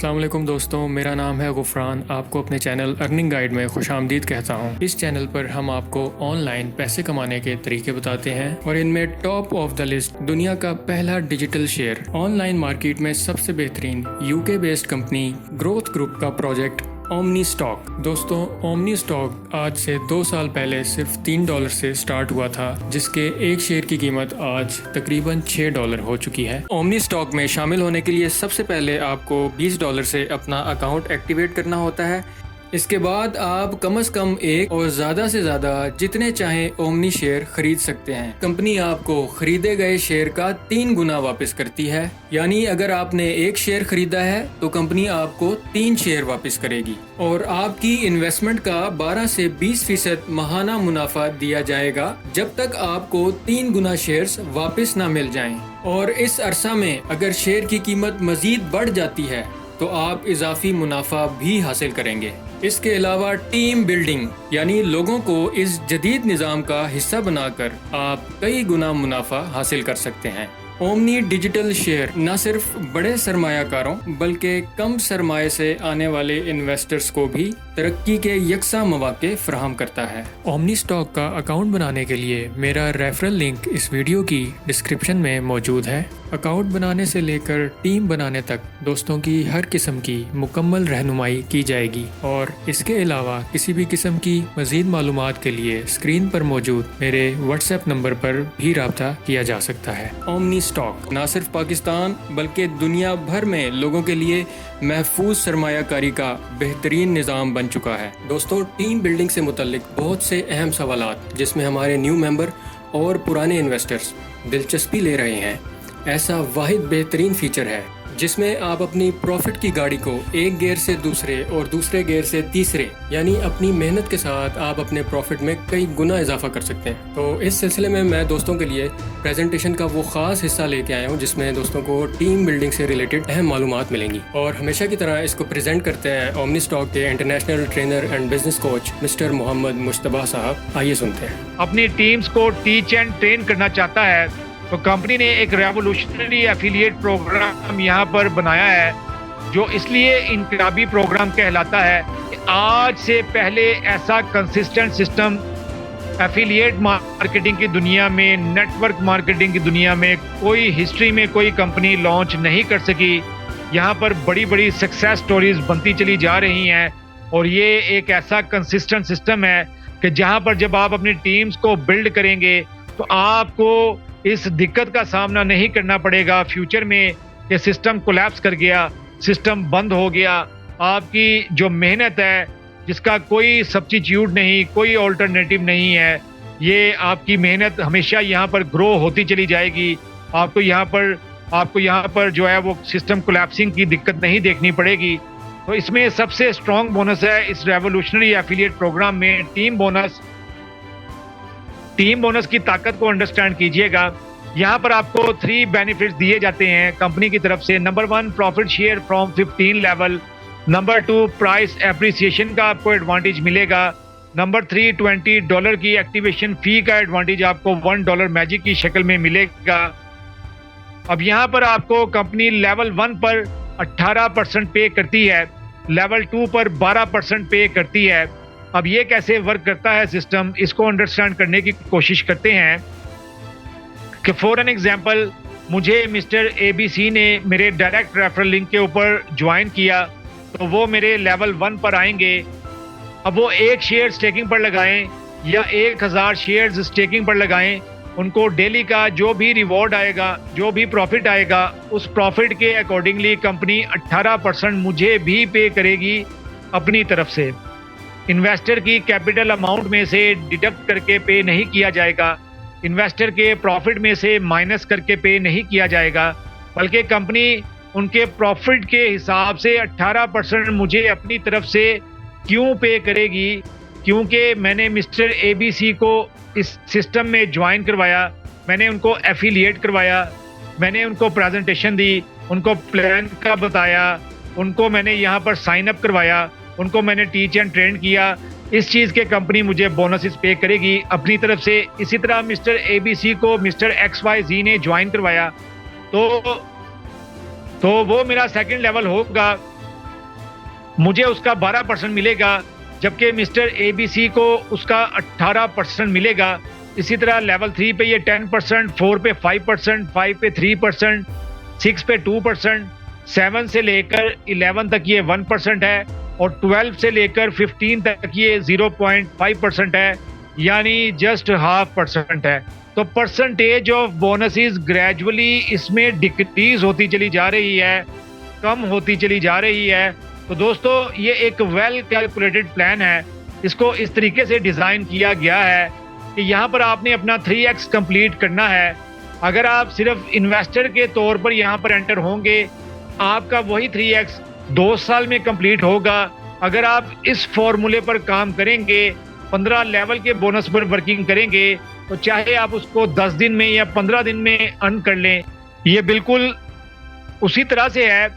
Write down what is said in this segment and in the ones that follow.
अस्सलाम वालेकुम दोस्तों, मेरा नाम है गुफरान। आपको अपने चैनल अर्निंग गाइड में खुशामदीद कहता हूँ। इस चैनल पर हम आपको ऑनलाइन पैसे कमाने के तरीके बताते हैं और इनमें टॉप ऑफ द लिस्ट दुनिया का पहला डिजिटल शेयर, ऑनलाइन मार्केट में सबसे बेहतरीन UK based company growth group का प्रोजेक्ट ओमनी स्टॉक। दोस्तों, ओमनी स्टॉक आज से 2 साल पहले सिर्फ $3 से स्टार्ट हुआ था, जिसके एक शेयर की कीमत आज तकरीबन $6 हो चुकी है। ओमनी स्टॉक में शामिल होने के लिए सबसे पहले आपको $20 से अपना अकाउंट एक्टिवेट करना होता है। इसके बाद आप कम से कम एक और ज़्यादा से ज़्यादा जितने चाहें ओमनी शेयर खरीद सकते हैं। कंपनी आपको खरीदे गए शेयर का 3 गुना वापस करती है, यानी अगर आपने एक शेयर खरीदा है तो कंपनी आपको 3 शेयर वापस करेगी और आपकी इन्वेस्टमेंट का 12 से 20% माहाना मुनाफा दिया जाएगा जब तक आपको 3 गुना शेयर्स वापस ना मिल जाएं। और इस अरसा में अगर शेयर की कीमत मजीद बढ़ जाती है तो आप इजाफी मुनाफा भी हासिल करेंगे। इसके अलावा टीम बिल्डिंग, यानी लोगों को इस जदीद निज़ाम का हिस्सा बनाकर आप कई गुना मुनाफा हासिल कर सकते हैं। ओमनी डिजिटल शेयर न सिर्फ बड़े सरमायाकारों बल्कि कम सरमाए से आने वाले इन्वेस्टर्स को भी तरक्की के यकसा मौके फराहम करता है। ओमनी स्टॉक का अकाउंट बनाने के लिए मेरा रेफरल लिंक इस वीडियो की डिस्क्रिप्शन में मौजूद है। अकाउंट बनाने से लेकर टीम बनाने तक दोस्तों की हर किस्म की मुकम्मल रहनुमाई की जाएगी और इसके अलावा किसी भी किस्म की मज़ीद मालूमात के लिए स्क्रीन पर मौजूद मेरे व्हाट्सएप नंबर पर भी रब्ता किया जा सकता है। ओमनी स्टॉक न सिर्फ पाकिस्तान बल्कि दुनिया भर में लोगों के लिए महफूज सरमायाकारी का बेहतरीन निज़ाम बन चुका है। दोस्तों, टीम बिल्डिंग से मुतल्लिक बहुत से अहम सवालात जिसमें हमारे न्यू मेंबर और पुराने इन्वेस्टर्स दिलचस्पी ले रहे हैं, ऐसा वाहिद बेहतरीन फीचर है जिसमें आप अपनी प्रॉफिट की गाड़ी को एक गियर से दूसरे और दूसरे गियर से तीसरे, यानी अपनी मेहनत के साथ आप अपने प्रॉफिट में कई गुना इजाफा कर सकते हैं। तो इस सिलसिले में मैं दोस्तों के लिए प्रेजेंटेशन का वो खास हिस्सा लेके आया हूँ जिसमें दोस्तों को टीम बिल्डिंग से रिलेटेड अहम मालूमात मिलेंगी। और हमेशा की तरह इसको प्रेजेंट करते हैं ओमनी स्टॉक के international trainer and business coach mister Mohammad Mushtaba sahab. आइए सुनते हैं। अपनी टीम्स को टीच एंड ट्रेन करना चाहता है तो कंपनी ने एक रेवोल्यूशनरी एफिलिएट प्रोग्राम यहाँ पर बनाया है, जो इसलिए इनकलाबी प्रोग्राम कहलाता है कि आज से पहले ऐसा कंसिस्टेंट सिस्टम एफिलिएट मार्केटिंग की दुनिया में, नेटवर्क मार्केटिंग की दुनिया में कोई हिस्ट्री में कोई कंपनी लॉन्च नहीं कर सकी। यहाँ पर बड़ी बड़ी सक्सेस स्टोरीज बनती चली जा रही हैं और ये एक ऐसा कंसिस्टेंट सिस्टम है कि जहाँ पर जब आप अपनी टीम्स को बिल्ड करेंगे तो आपको इस दिक्कत का सामना नहीं करना पड़ेगा फ्यूचर में कि सिस्टम कोलैप्स कर गया, सिस्टम बंद हो गया। आपकी जो मेहनत है जिसका कोई सब्स्टिट्यूट नहीं, कोई ऑल्टरनेटिव नहीं है, ये आपकी मेहनत हमेशा यहाँ पर ग्रो होती चली जाएगी। आपको यहाँ पर जो है वो सिस्टम कोलैप्सिंग की दिक्कत नहीं देखनी पड़ेगी। तो इसमें सबसे स्ट्रॉन्ग बोनस है इस रेवोल्यूशनरी एफिलिएट प्रोग्राम में टीम बोनस। टीम बोनस की ताकत को अंडरस्टैंड कीजिएगा। यहाँ पर आपको 3 बेनिफिट्स दिए जाते हैं कंपनी की तरफ से। Number 1, profit share from 15 level. Number 2, price appreciation का आपको एडवांटेज मिलेगा। नंबर 3, $20 की एक्टिवेशन फी का एडवांटेज आपको $1 मैजिक की शक्ल में मिलेगा। अब यहाँ पर आपको कंपनी लेवल 1 पर 18% पे करती है, लेवल 2 पर 12% पे करती है। अब ये कैसे वर्क करता है सिस्टम, इसको अंडरस्टैंड करने की कोशिश करते हैं कि फॉर एन एग्जांपल मुझे मिस्टर ABC ने मेरे डायरेक्ट रेफरल लिंक के ऊपर ज्वाइन किया तो वो मेरे लेवल 1 पर आएंगे। अब वो 1 शेयर स्टेकिंग पर लगाएं या 1000 शेयर्स स्टेकिंग पर लगाएं, उनको डेली का जो भी रिवॉर्ड आएगा, जो भी प्रॉफिट आएगा, उस प्रॉफिट के अकॉर्डिंगली कंपनी 18% मुझे भी पे करेगी अपनी तरफ से। इन्वेस्टर की कैपिटल अमाउंट में से डिडक्ट करके पे नहीं किया जाएगा, इन्वेस्टर के प्रॉफिट में से माइनस करके पे नहीं किया जाएगा, बल्कि कंपनी उनके प्रॉफिट के हिसाब से 18% मुझे अपनी तरफ से क्यों पे करेगी, क्योंकि मैंने मिस्टर ABC को इस सिस्टम में ज्वाइन करवाया, मैंने उनको एफिलिएट करवाया, मैंने उनको प्रेजेंटेशन दी, उनको प्लान का बताया, उनको मैंने यहाँ पर साइन अप करवाया, उनको मैंने टीच एंड ट्रेन किया। इस चीज़ के कंपनी मुझे बोनसेस पे करेगी अपनी तरफ से। इसी तरह मिस्टर ABC को मिस्टर XYZ ने ज्वाइन करवाया तो वो मेरा सेकंड लेवल होगा। मुझे उसका 12% मिलेगा, जबकि मिस्टर ABC को उसका 18% मिलेगा। इसी तरह लेवल 3 पे ये 10%, 4 पे 5%, 5 पे 3%, 6 पे 2%, 7 से लेकर 11 तक ये 1% है और 12 से लेकर 15 तक ये 0.5% है, यानी जस्ट 0.5% है। तो परसेंटेज ऑफ बोनसेस ग्रेजुअली इसमें डिक्रीज होती चली जा रही है, कम होती चली जा रही है। तो दोस्तों ये एक वेल कैलकुलेटेड प्लान है, इसको इस तरीके से डिज़ाइन किया गया है कि यहाँ पर आपने अपना 3x कंप्लीट करना है। अगर आप सिर्फ इन्वेस्टर के तौर पर यहाँ पर एंटर होंगे, आपका वही 3x 2 साल में कंप्लीट होगा। अगर आप इस फॉर्मूले पर काम करेंगे, 15 लेवल के बोनस पर वर्किंग करेंगे, तो चाहे आप उसको 10 दिन में या 15 दिन में अर्न कर लें। ये बिल्कुल उसी तरह से है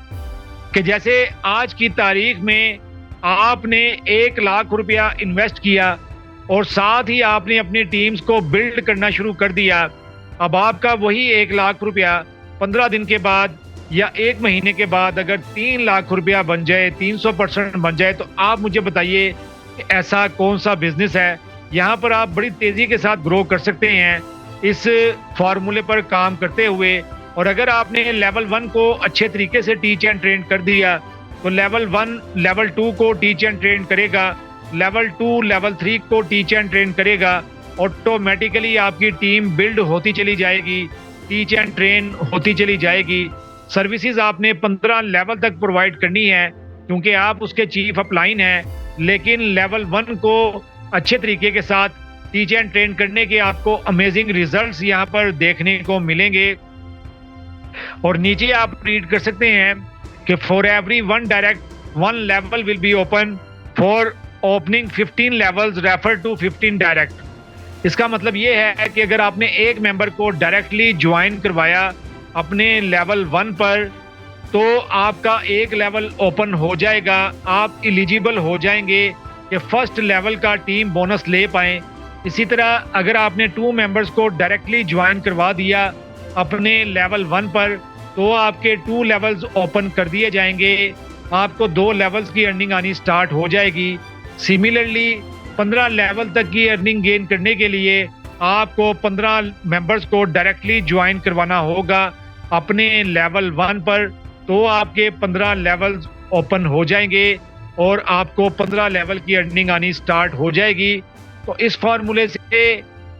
कि जैसे आज की तारीख में आपने 1 लाख रुपया इन्वेस्ट किया और साथ ही आपने अपनी टीम्स को बिल्ड करना शुरू कर दिया। अब आपका वही 1 लाख रुपया 15 दिन के बाद या 1 महीने के बाद अगर 3 लाख रुपया बन जाए, 300% बन जाए, तो आप मुझे बताइए ऐसा कौन सा बिजनेस है। यहाँ पर आप बड़ी तेज़ी के साथ ग्रो कर सकते हैं इस फार्मूले पर काम करते हुए। और अगर आपने लेवल 1 को अच्छे तरीके से टीच एंड ट्रेन कर दिया, तो लेवल 1 लेवल 2 को टीच एंड ट्रेन करेगा, लेवल 2 लेवल 3 को टीच एंड ट्रेन करेगा। ऑटोमेटिकली आपकी टीम बिल्ड होती चली जाएगी, टीच एंड ट्रेन होती चली जाएगी। सर्विसेज आपने 15 लेवल तक प्रोवाइड करनी है क्योंकि आप उसके चीफ अपलाइन हैं, लेकिन लेवल 1 को अच्छे तरीके के साथ टीच एंड ट्रेन करने के आपको अमेजिंग रिजल्ट्स यहाँ पर देखने को मिलेंगे। और नीचे आप रीड कर सकते हैं कि for every 1 direct 1 level will be open, for opening 15 levels refer to 15 direct. इसका मतलब ये है कि अगर आपने एक मेंबर को डायरेक्टली ज्वाइन करवाया अपने लेवल 1 पर, तो आपका एक लेवल ओपन हो जाएगा, आप एलिजिबल हो जाएंगे कि फर्स्ट लेवल का टीम बोनस ले पाएँ। इसी तरह अगर आपने 2 मेंबर्स को डायरेक्टली ज्वाइन करवा दिया अपने लेवल 1 पर, तो आपके 2 लेवल्स ओपन कर दिए जाएंगे, आपको 2 लेवल्स की अर्निंग आनी स्टार्ट हो जाएगी। सिमिलरली 15 लेवल तक की अर्निंग गेन करने के लिए आपको 15 मेंबर्स को डायरेक्टली ज्वाइन करवाना होगा अपने लेवल 1 पर, तो आपके 15 लेवल्स ओपन हो जाएंगे और आपको 15 लेवल की अर्निंग आनी स्टार्ट हो जाएगी। तो इस फार्मूले से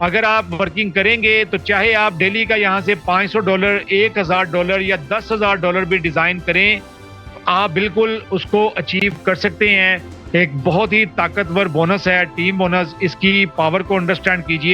अगर आप वर्किंग करेंगे, तो चाहे आप डेली का यहाँ से $500, $1000 या $10,000 भी डिज़ाइन करें, आप बिल्कुल उसको अचीव कर सकते हैं। एक बहुत ही ताकतवर बोनस है टीम बोनस, इसकी पावर को अंडरस्टैंड कीजिए।